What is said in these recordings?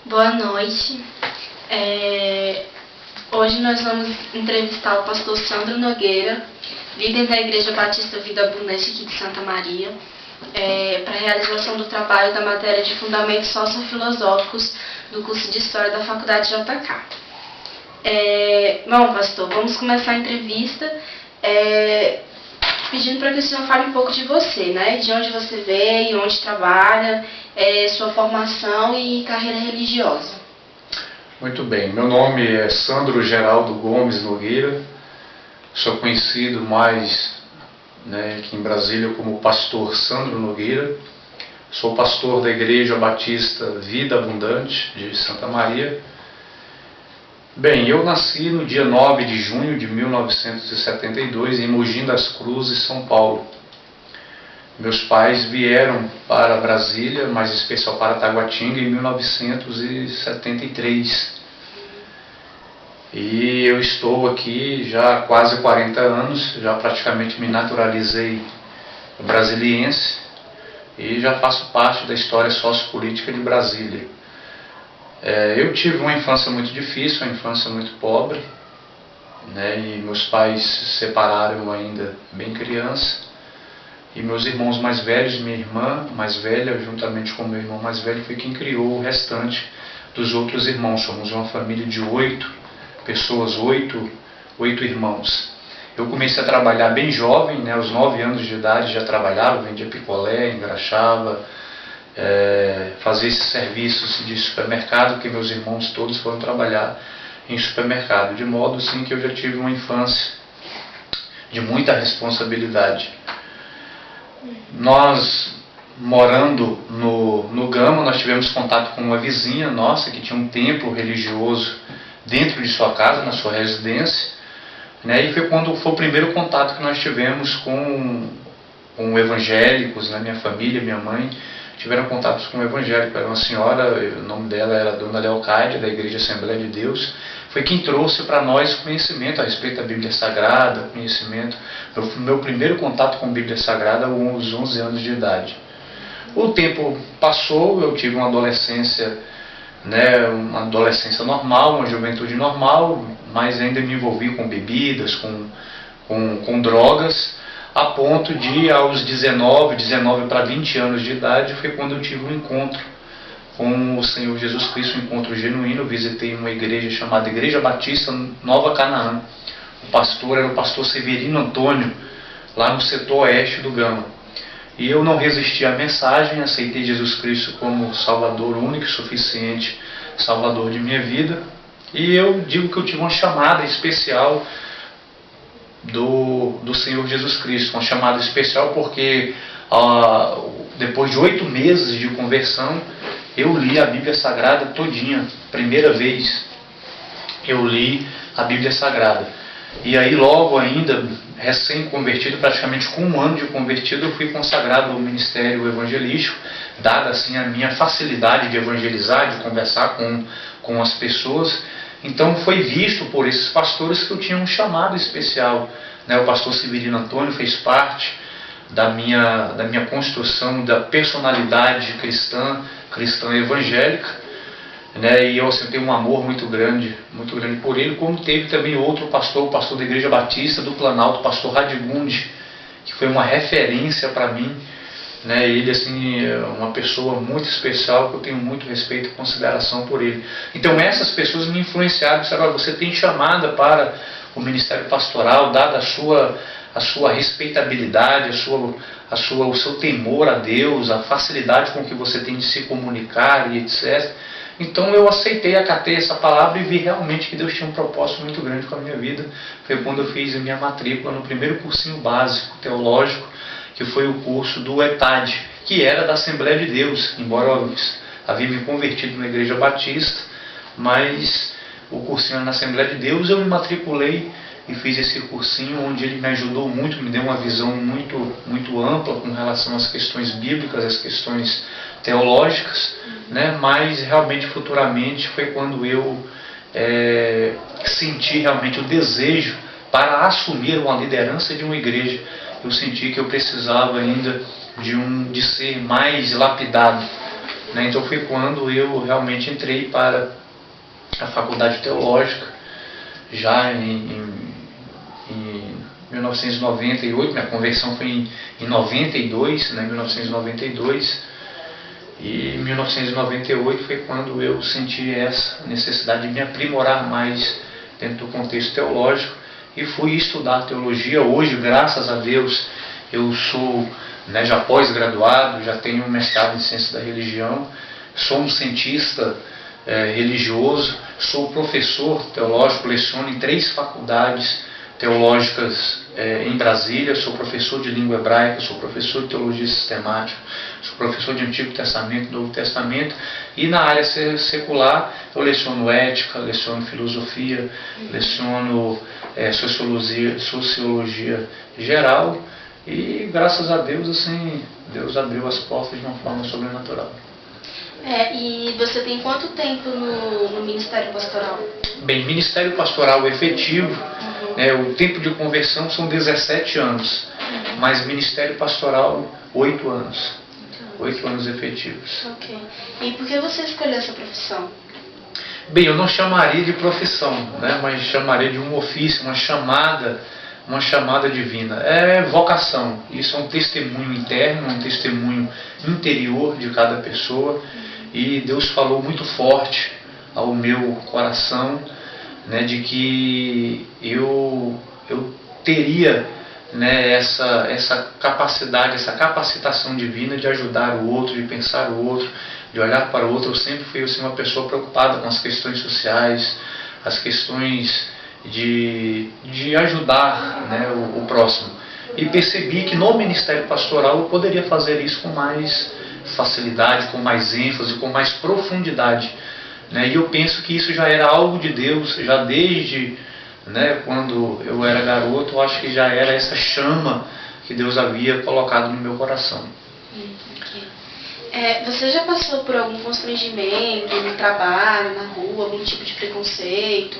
Boa noite. Hoje nós vamos entrevistar o pastor Sandro Nogueira, líder da Igreja Batista Vida Abundante aqui de Santa Maria, para a realização do trabalho da matéria de Fundamentos Sociofilosóficos do curso de História da Faculdade JK. Bom, pastor, vamos começar a entrevista pedindo para que o senhor fale um pouco de você, né? De onde você veio, onde trabalha, sua formação e carreira religiosa. Muito bem, meu nome é Sandro Geraldo Gomes Nogueira, sou conhecido mais aqui em Brasília como pastor Sandro Nogueira, sou pastor da Igreja Batista Vida Abundante de Santa Maria. Bem, eu nasci no dia 9 de junho de 1972 em Mogi das Cruzes, São Paulo. Meus pais vieram para Brasília, mais em especial para Taguatinga, em 1973. E eu estou aqui já há quase 40 anos, já praticamente me naturalizei brasiliense e já faço parte da história sociopolítica de Brasília. Eu tive uma infância muito difícil, uma infância muito pobre, e meus pais se separaram ainda bem criança. E meus irmãos mais velhos, minha irmã mais velha, juntamente com meu irmão mais velho, foi quem criou o restante dos outros irmãos. Somos uma família de 8 pessoas, 8 irmãos. Eu comecei a trabalhar bem jovem, aos 9 anos de idade já trabalhava, vendia picolé, engraxava, fazia esses serviços de supermercado, que meus irmãos todos foram trabalhar em supermercado, de modo assim que eu já tive uma infância de muita responsabilidade. Nós, morando no Gama, nós tivemos contato com uma vizinha nossa que tinha um templo religioso dentro de sua casa, na sua residência, e foi quando foi o primeiro contato que nós tivemos com evangélicos, minha família, minha mãe tiveram contatos com evangélicos. Era uma senhora, o nome dela era Dona Leocádia, da Igreja Assembleia de Deus, foi quem trouxe para nós conhecimento a respeito da Bíblia Sagrada, conhecimento. Meu primeiro contato com a Bíblia Sagrada aos 11 anos de idade. O tempo passou, eu tive uma adolescência, uma adolescência normal, uma juventude normal, mas ainda me envolvi com bebidas, com drogas, a ponto de, aos 19 para 20 anos de idade, foi quando eu tive um encontro com o Senhor Jesus Cristo, um encontro genuíno. Eu visitei uma igreja chamada Igreja Batista Nova Canaã. O pastor era o pastor Severino Antônio, lá no setor oeste do Gama. E eu não resisti à mensagem, aceitei Jesus Cristo como Salvador único e suficiente, Salvador de minha vida. E eu digo que eu tive uma chamada especial do Senhor Jesus Cristo, uma chamada especial porque depois de 8 meses de conversão, eu li a Bíblia Sagrada todinha. Primeira vez eu li a Bíblia Sagrada. E aí logo ainda, recém-convertido, praticamente com 1 ano de convertido, eu fui consagrado ao ministério evangelístico, dada assim a minha facilidade de evangelizar, de conversar com as pessoas. Então foi visto por esses pastores que eu tinha um chamado especial. O pastor Severino Antônio fez parte da minha construção da personalidade cristã evangélica, e eu tenho um amor muito grande por ele, como teve também outro pastor, o pastor da Igreja Batista do Planalto, o pastor Radigundi, que foi uma referência para mim. Ele é uma pessoa muito especial, que eu tenho muito respeito e consideração por ele. Então essas pessoas me influenciaram, disseram: você tem chamada para o ministério pastoral, dada a sua respeitabilidade, o seu temor a Deus, a facilidade com que você tem de se comunicar e etc. Então eu aceitei, acatei essa palavra e vi realmente que Deus tinha um propósito muito grande com a minha vida. Foi quando eu fiz a minha matrícula no primeiro cursinho básico teológico, que foi o curso do ETAD, que era da Assembleia de Deus, embora eu havia me convertido na Igreja Batista, mas o cursinho era na Assembleia de Deus. Eu me matriculei e fiz esse cursinho, onde ele me ajudou muito, me deu uma visão muito ampla com relação às questões bíblicas, às questões teológicas, mas realmente futuramente foi quando eu senti realmente o desejo para assumir uma liderança de uma igreja. Eu senti que eu precisava ainda de ser mais lapidado né? Então foi quando eu realmente entrei para a faculdade teológica, já em 1998, minha conversão foi em 92, né, 1992, e em 1998 foi quando eu senti essa necessidade de me aprimorar mais dentro do contexto teológico e fui estudar teologia. Hoje, graças a Deus, eu sou, né, já pós-graduado, já tenho um mestrado em ciência da religião, sou um cientista religioso, sou professor teológico, leciono em 3 faculdades teológicas em Brasília, sou professor de língua hebraica, sou professor de teologia sistemática, sou professor de Antigo Testamento e Novo Testamento, e na área secular eu leciono ética, leciono filosofia, leciono sociologia geral, e graças a Deus, assim, Deus abriu as portas de uma forma sobrenatural. E você tem quanto tempo no Ministério Pastoral? Bem, Ministério Pastoral efetivo, o tempo de conversão são 17 anos, mas Ministério Pastoral 8 anos. 8 anos efetivos. Ok. E por que você escolheu essa profissão? Bem, eu não chamaria de profissão, né, mas chamaria de um ofício, uma chamada divina. É vocação. Isso é um testemunho interno, um testemunho interior de cada pessoa. E Deus falou muito forte ao meu coração, né, de que eu teria, né, essa capacidade, essa capacitação divina de ajudar o outro, de pensar o outro, de olhar para o outro. Eu sempre fui assim, uma pessoa preocupada com as questões sociais, as questões de ajudar, né, o próximo. E percebi que no Ministério Pastoral eu poderia fazer isso com mais facilidade, com mais ênfase, com mais profundidade, né? E eu penso que isso já era algo de Deus, já desde, né, quando eu era garoto. Eu acho que já era essa chama que Deus havia colocado no meu coração. Você já passou por algum constrangimento no trabalho, na rua, algum tipo de preconceito?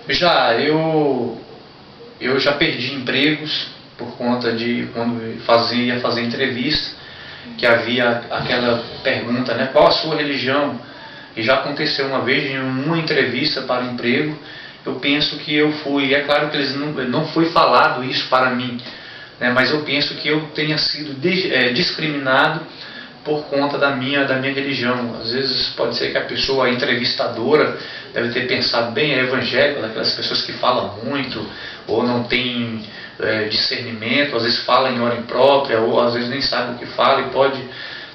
Já, eu já perdi empregos por conta de quando ia fazer entrevista, que havia aquela pergunta, né, qual a sua religião? E já aconteceu uma vez em uma entrevista para emprego, eu penso que eu fui, é claro que eles não foi falado isso para mim, né, mas eu penso que eu tenha sido discriminado por conta da minha religião. Às vezes pode ser que a pessoa, a entrevistadora, deve ter pensado, bem, é evangélico, daquelas pessoas que falam muito, ou não tem discernimento, às vezes fala em hora imprópria, ou às vezes nem sabe o que fala e pode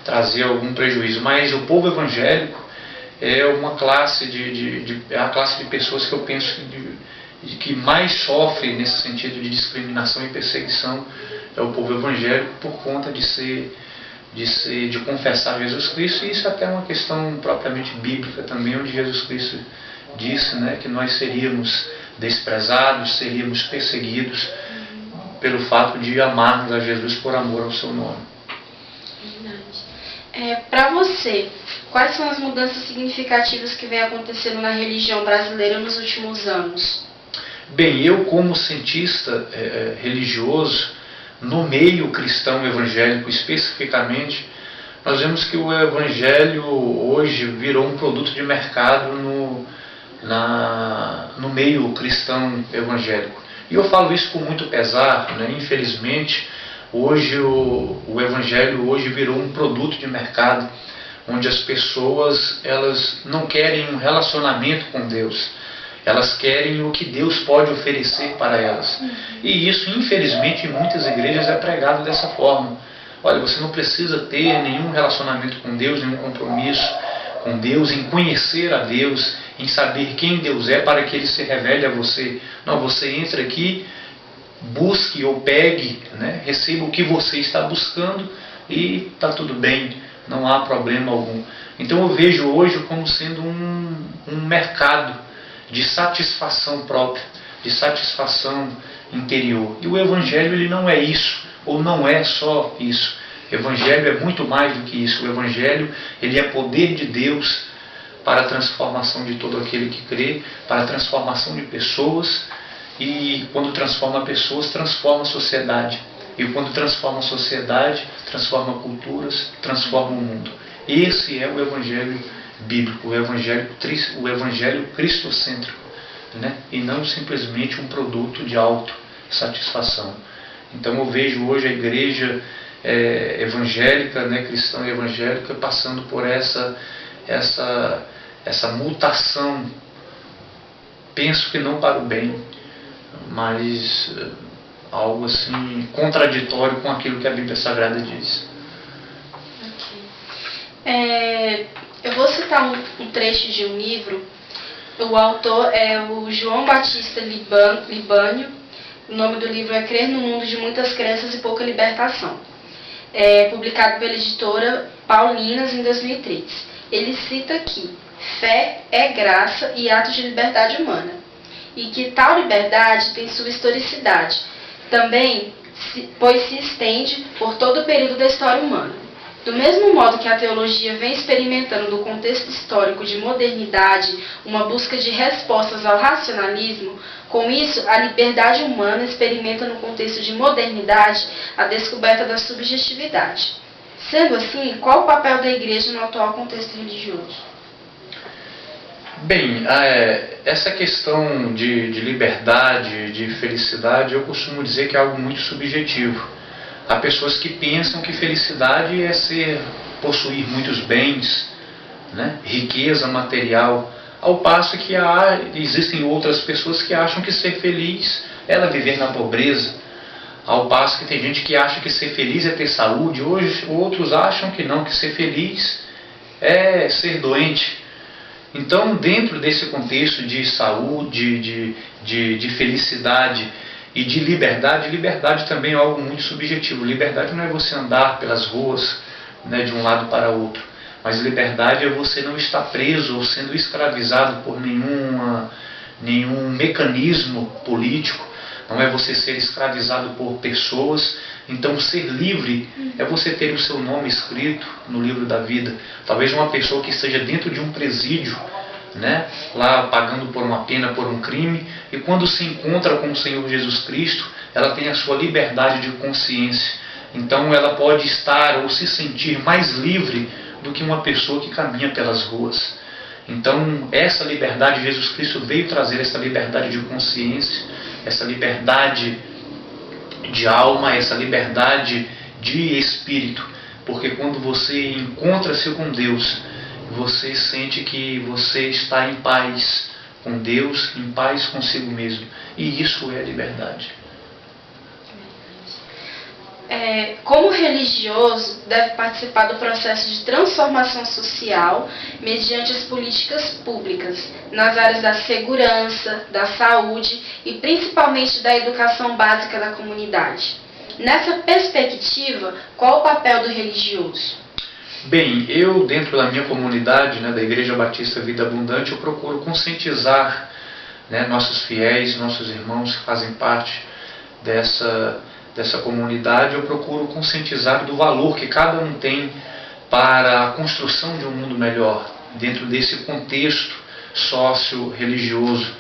trazer algum prejuízo. Mas o povo evangélico é uma classe é a classe de pessoas que eu penso que mais sofre nesse sentido de discriminação e perseguição. É o povo evangélico por conta de confessar Jesus Cristo. E isso até é uma questão propriamente bíblica também, onde Jesus Cristo disse, né, que nós seríamos desprezados, seríamos perseguidos pelo fato de amarmos a Jesus por amor ao seu nome. Para você, quais são as mudanças significativas que vêm acontecendo na religião brasileira nos últimos anos? Bem, eu como cientista religioso, no meio cristão evangélico especificamente, nós vemos que o evangelho hoje virou um produto de mercado no meio cristão evangélico. E eu falo isso com muito pesar, né? Infelizmente, hoje o evangelho hoje virou um produto de mercado, onde as pessoas elas não querem um relacionamento com Deus, elas querem o que Deus pode oferecer para elas. E isso, infelizmente, em muitas igrejas é pregado dessa forma. Olha, você não precisa ter nenhum relacionamento com Deus, nenhum compromisso com Deus, em conhecer a Deus, em saber quem Deus é para que Ele se revele a você. Não, você entra aqui, busque ou pegue, né, receba o que você está buscando e está tudo bem, não há problema algum. Então eu vejo hoje como sendo um mercado de satisfação própria, de satisfação interior. E o Evangelho ele não é isso, ou não é só isso. O Evangelho é muito mais do que isso. O Evangelho ele é poder de Deus para a transformação de todo aquele que crê, para a transformação de pessoas, e quando transforma pessoas, transforma a sociedade. E quando transforma a sociedade, transforma culturas, transforma o mundo. Esse é o Evangelho bíblico, o Evangelho cristocêntrico, né? E não simplesmente um produto de autossatisfação. Então eu vejo hoje a igreja evangélica, né, cristã evangélica, passando por essa mutação. Penso que não para o bem, mas algo assim contraditório com aquilo que a Bíblia Sagrada diz. Eu vou citar um trecho de um livro. O autor é o João Batista Libânio. O nome do livro é Crer no Mundo de Muitas Crenças e Pouca Libertação. Publicado pela editora Paulinas em 2003. Ele cita que fé é graça e ato de liberdade humana, e que tal liberdade tem sua historicidade, também, pois se estende por todo o período da história humana. Do mesmo modo que a teologia vem experimentando no contexto histórico de modernidade uma busca de respostas ao racionalismo, com isso a liberdade humana experimenta no contexto de modernidade a descoberta da subjetividade. Sendo assim, qual o papel da igreja no atual contexto religioso? Bem, essa questão de liberdade, de felicidade, eu costumo dizer que é algo muito subjetivo. Há pessoas que pensam que felicidade é possuir muitos bens, né, riqueza material, ao passo que existem outras pessoas que acham que ser feliz é ela viver na pobreza, ao passo que tem gente que acha que ser feliz é ter saúde, hoje outros acham que não, que ser feliz é ser doente. Então, dentro desse contexto de saúde, de felicidade e de liberdade, liberdade também é algo muito subjetivo. Liberdade não é você andar pelas ruas, né, de um lado para outro, mas liberdade é você não estar preso ou sendo escravizado por nenhum mecanismo político, não é você ser escravizado por pessoas. Então, ser livre é você ter o seu nome escrito no livro da vida. Talvez uma pessoa que esteja dentro de um presídio, né, lá pagando por uma pena, por um crime, e quando se encontra com o Senhor Jesus Cristo, ela tem a sua liberdade de consciência. Então, ela pode estar ou se sentir mais livre do que uma pessoa que caminha pelas ruas. Então, essa liberdade, Jesus Cristo veio trazer essa liberdade de consciência, essa liberdade de alma, essa liberdade de espírito, porque quando você encontra-se com Deus, você sente que você está em paz com Deus, em paz consigo mesmo, e isso é liberdade. Como religioso, deve participar do processo de transformação social mediante as políticas públicas, nas áreas da segurança, da saúde e principalmente da educação básica da comunidade. Nessa perspectiva, qual o papel do religioso? Bem, eu dentro da minha comunidade, né, da Igreja Batista Vida Abundante, eu procuro conscientizar, né, nossos fiéis, nossos irmãos que fazem parte dessa comunidade. Eu procuro conscientizar do valor que cada um tem para a construção de um mundo melhor, dentro desse contexto sócio-religioso,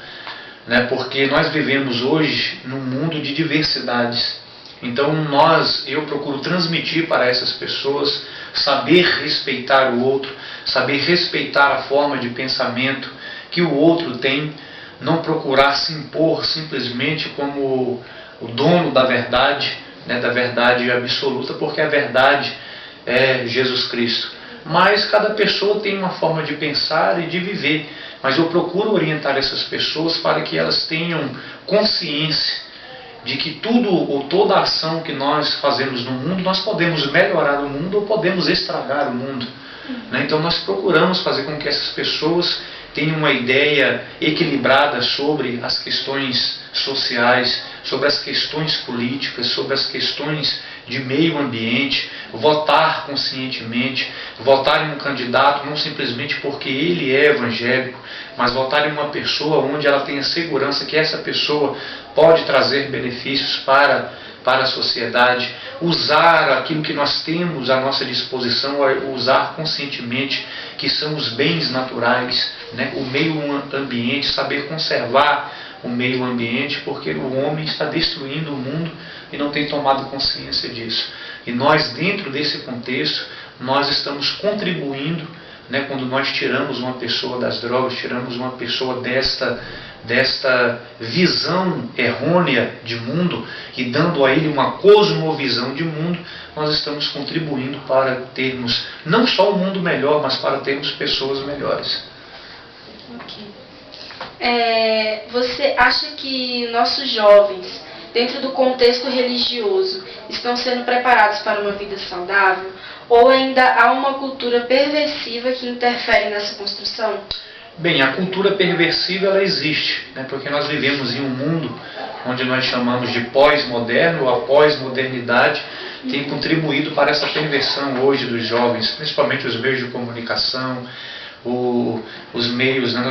né? Porque nós vivemos hoje num mundo de diversidades. Então eu procuro transmitir para essas pessoas saber respeitar o outro, saber respeitar a forma de pensamento que o outro tem, não procurar se impor simplesmente como o dono da verdade, né, da verdade absoluta, porque a verdade é Jesus Cristo. Mas cada pessoa tem uma forma de pensar e de viver. Mas eu procuro orientar essas pessoas para que elas tenham consciência de que tudo ou toda ação que nós fazemos no mundo, nós podemos melhorar o mundo ou podemos estragar o mundo. Né? Então nós procuramos fazer com que essas pessoas tenham uma ideia equilibrada sobre as questões sociais, sobre as questões políticas, sobre as questões de meio ambiente, votar conscientemente, votar em um candidato não simplesmente porque ele é evangélico, mas votar em uma pessoa onde ela tenha segurança que essa pessoa pode trazer benefícios para a sociedade, usar aquilo que nós temos à nossa disposição, usar conscientemente, que são os bens naturais, né? O meio ambiente, saber conservar o meio ambiente, porque o homem está destruindo o mundo e não tem tomado consciência disso. E nós, dentro desse contexto, nós estamos contribuindo, né, quando nós tiramos uma pessoa das drogas, tiramos uma pessoa desta visão errônea de mundo e dando a ele uma cosmovisão de mundo, nós estamos contribuindo para termos não só um mundo melhor, mas para termos pessoas melhores. Ok. Você acha que nossos jovens, dentro do contexto religioso, estão sendo preparados para uma vida saudável? Ou ainda há uma cultura perversiva que interfere nessa construção? Bem, a cultura perversiva ela existe, né? Porque nós vivemos em um mundo onde nós chamamos de pós-moderno, ou a pós-modernidade tem contribuído para essa perversão hoje dos jovens, principalmente os meios de comunicação, os meios, né?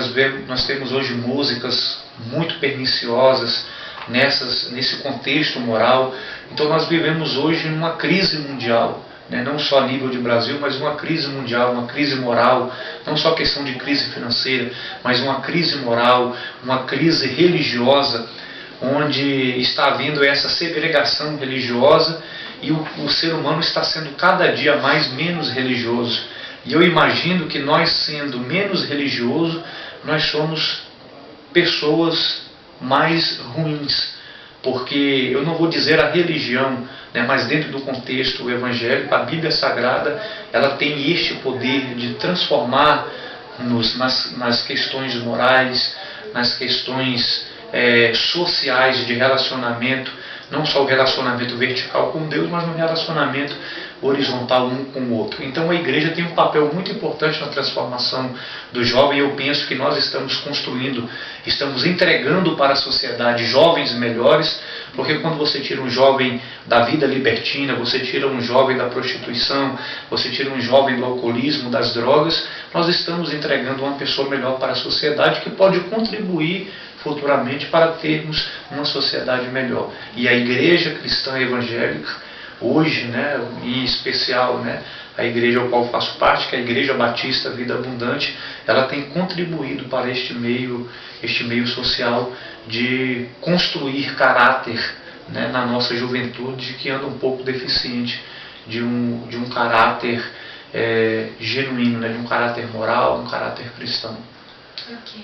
Nós temos hoje músicas muito perniciosas nesse contexto moral. Então nós vivemos hoje uma crise mundial, né? Não só a nível de Brasil, mas uma crise mundial, uma crise moral, não só questão de crise financeira, mas uma crise moral, uma crise religiosa, onde está havendo essa segregação religiosa e o ser humano está sendo cada dia menos religioso. E eu imagino que nós, sendo menos religiosos, nós somos pessoas mais ruins. Porque eu não vou dizer a religião, né, mas dentro do contexto evangélico, a Bíblia Sagrada ela tem este poder de transformar-nos nas questões morais, nas questões sociais de relacionamento, não só o relacionamento vertical com Deus, mas no relacionamento horizontal um com o outro. Então a igreja tem um papel muito importante na transformação do jovem. Eu penso que nós estamos construindo, estamos entregando para a sociedade jovens melhores, porque quando você tira um jovem da vida libertina, você tira um jovem da prostituição, você tira um jovem do alcoolismo, das drogas, nós estamos entregando uma pessoa melhor para a sociedade que pode contribuir futuramente para termos uma sociedade melhor. E a igreja cristã evangélica hoje, né, em especial, né, a igreja ao qual faço parte, que é a Igreja Batista Vida Abundante, ela tem contribuído para este meio social de construir caráter, né, na nossa juventude, que anda um pouco deficiente de um caráter genuíno, né, de um caráter moral, um caráter cristão. Ok.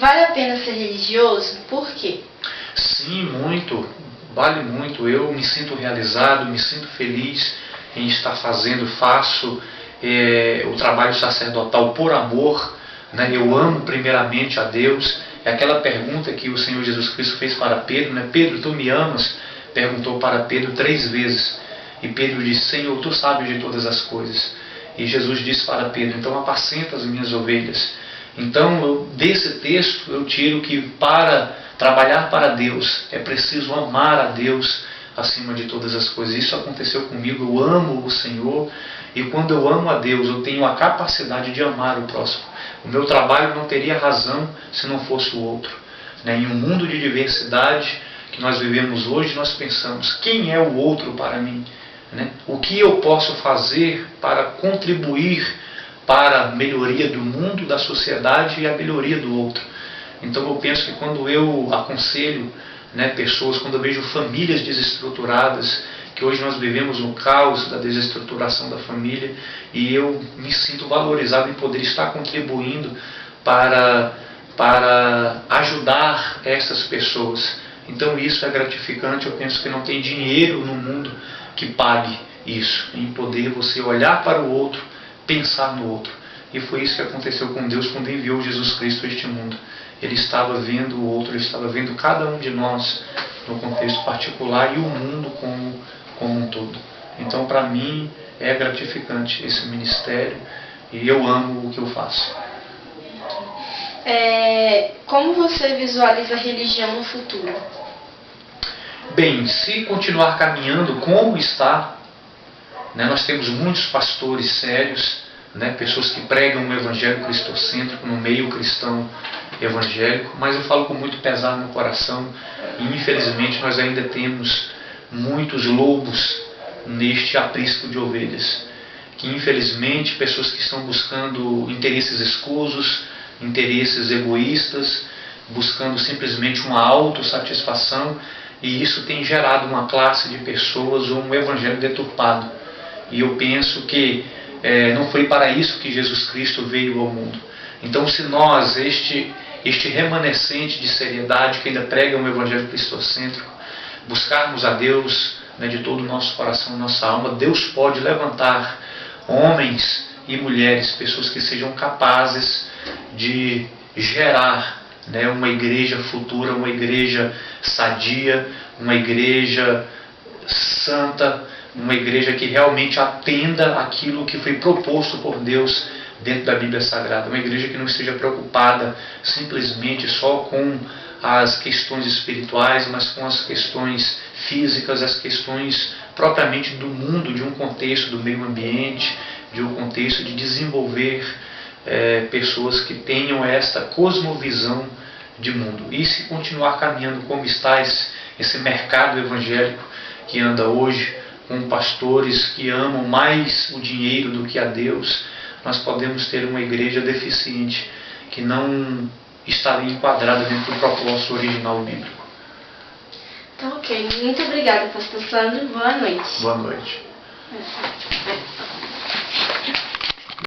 Vale a pena ser religioso? Por quê? Sim, muito. Vale muito. Eu me sinto realizado, me sinto feliz em estar faço o trabalho sacerdotal por amor, né? Eu amo primeiramente a Deus. É aquela pergunta que o Senhor Jesus Cristo fez para Pedro, né? Pedro, tu me amas? Perguntou para Pedro 3 vezes. E Pedro disse, Senhor, tu sabes de todas as coisas. E Jesus disse para Pedro, então apacenta as minhas ovelhas. Então, desse texto eu tiro que para trabalhar para Deus é preciso amar a Deus acima de todas as coisas. Isso aconteceu comigo, eu amo o Senhor, e quando eu amo a Deus, eu tenho a capacidade de amar o próximo. O meu trabalho não teria razão se não fosse o outro. Em um mundo de diversidade que nós vivemos hoje, nós pensamos, quem é o outro para mim? O que eu posso fazer para contribuir para a melhoria do mundo, da sociedade e a melhoria do outro? Então eu penso que quando eu aconselho pessoas, quando eu vejo famílias desestruturadas, que hoje nós vivemos um caos da desestruturação da família, e eu me sinto valorizado em poder estar contribuindo para ajudar essas pessoas. Então isso é gratificante. Eu penso que não tem dinheiro no mundo que pague isso, em poder você olhar para o outro, pensar no outro. E foi isso que aconteceu com Deus quando enviou Jesus Cristo a este mundo. Ele estava vendo o outro, ele estava vendo cada um de nós no contexto particular e o mundo como um todo. Então, para mim, é gratificante esse ministério e eu amo o que eu faço. Como você visualiza a religião no futuro? Bem, se continuar caminhando como está, nós temos muitos pastores sérios, pessoas que pregam um evangelho cristocêntrico no meio cristão evangélico, mas eu falo com muito pesar no coração, e infelizmente nós ainda temos muitos lobos neste aprisco de ovelhas, que infelizmente pessoas que estão buscando interesses escusos, interesses egoístas, buscando simplesmente uma autossatisfação, e isso tem gerado uma classe de pessoas ou um evangelho deturpado. E eu penso que não foi para isso que Jesus Cristo veio ao mundo. Então, se nós, este remanescente de seriedade que ainda prega um evangelho cristocêntrico, buscarmos a Deus, né, de todo o nosso coração, nossa alma, Deus pode levantar homens e mulheres, pessoas que sejam capazes de gerar, né, uma igreja futura, uma igreja sadia, uma igreja santa, uma igreja que realmente atenda aquilo que foi proposto por Deus dentro da Bíblia Sagrada. Uma igreja que não esteja preocupada simplesmente só com as questões espirituais, mas com as questões físicas, as questões propriamente do mundo, de um contexto do meio ambiente, de um contexto de desenvolver pessoas que tenham esta cosmovisão de mundo. E se continuar caminhando como está esse mercado evangélico que anda hoje, com pastores que amam mais o dinheiro do que a Deus, nós podemos ter uma igreja deficiente, que não estaria enquadrada dentro do propósito original bíblico. Então, ok. Muito obrigada, pastor Sandro. Boa noite. Boa noite.